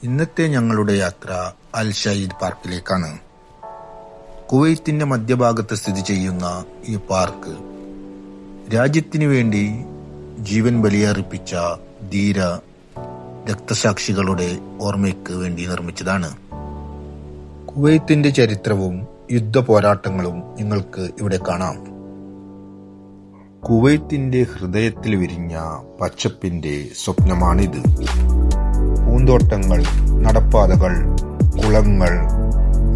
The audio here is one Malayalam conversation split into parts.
ഇന്നത്തെ ഞങ്ങളുടെ യാത്ര അൽ ഷഹീദ് പാർക്കിലേക്കാണ്. കുവൈത്തിന്റെ മധ്യഭാഗത്ത് സ്ഥിതി ചെയ്യുന്ന ഈ പാർക്ക് രാജ്യത്തിനു വേണ്ടി ജീവൻ ബലിയർപ്പിച്ച ധീര രക്തസാക്ഷികളുടെ ഓർമ്മയ്ക്ക് വേണ്ടി നിർമ്മിച്ചതാണ്. കുവൈത്തിന്റെ ചരിത്രവും യുദ്ധ പോരാട്ടങ്ങളും നിങ്ങൾക്ക് ഇവിടെ കാണാം. കുവൈത്തിന്റെ ഹൃദയത്തിൽ വിരിഞ്ഞ പച്ചപ്പിന്റെ സ്വപ്നമാണിത്. പൂന്തോട്ടങ്ങൾ, നടപ്പാതകൾ, കുളങ്ങൾ,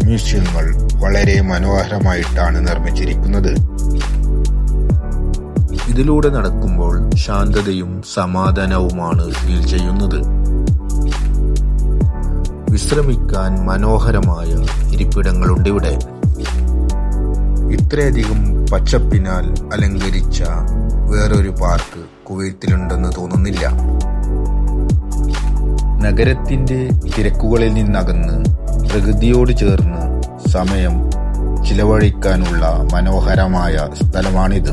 മ്യൂസിയങ്ങൾ വളരെ മനോഹരമായിട്ടാണ് നിർമ്മിച്ചിരിക്കുന്നത്. ഇതിലൂടെ നടക്കുമ്പോൾ ശാന്തതയും സമാധാനവുമാണ് ഫീൽ ചെയ്യുന്നത്. വിശ്രമിക്കാൻ മനോഹരമായ ഇരിപ്പിടങ്ങളുണ്ട് ഇവിടെ. ഇത്രയധികം പച്ചപ്പിനാൽ അലങ്കരിച്ച വേറൊരു പാർക്ക് കുവൈത്തിലുണ്ടെന്ന് തോന്നുന്നില്ല. നഗരത്തിന്റെ തിരക്കുകളിൽ നിന്നകന്ന് പ്രകൃതിയോട് ചേർന്ന് സമയം ചിലവഴിക്കാനുള്ള മനോഹരമായ സ്ഥലമാണിത്.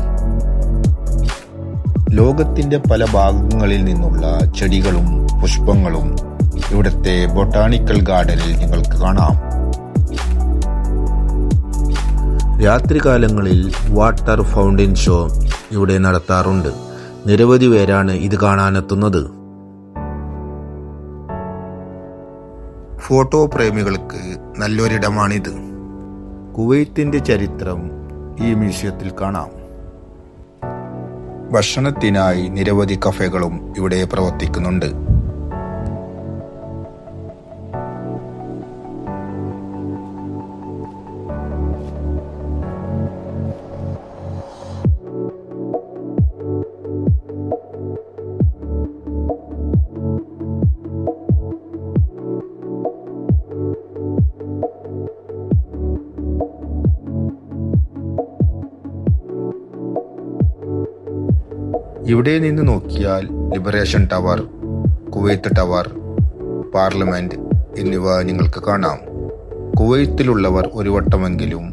ലോകത്തിന്റെ പല ഭാഗങ്ങളിൽ നിന്നുള്ള ചെടികളും പുഷ്പങ്ങളും ഇവിടുത്തെ ബൊട്ടാണിക്കൽ ഗാർഡനിൽ നിങ്ങൾക്ക് കാണാം. രാത്രികാലങ്ങളിൽ വാട്ടർ ഫൗണ്ടൻ ഷോ ഇവിടെ നടത്താറുണ്ട്. നിരവധി പേരാണ് ഇത് കാണാനെത്തുന്നത്. ഫോട്ടോ പ്രേമികൾക്ക് നല്ലൊരിടമാണിത്. കുവൈത്തിന്റെ ചരിത്രം ഈ മ്യൂസിയത്തിൽ കാണാം. ഭക്ഷണത്തിനായി നിരവധി കഫേകളും ഇവിടെ പ്രവർത്തിക്കുന്നുണ്ട്. ഇവിടെ നിന്ന് നോക്കിയാൽ liberation tower, Kuwait tower, parliament എന്നിവ നിങ്ങൾക്ക് കാണാം. കുവൈത്തിലുള്ളവർ ഒരു വട്ടമെങ്കിലും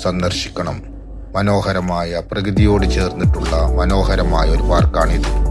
സന്ദർശിക്കണം. മനോഹരമായ പ്രകൃതിയോട് ചേർന്നിട്ടുള്ള മനോഹരമായ ഒരു പാർക്കാണിത്.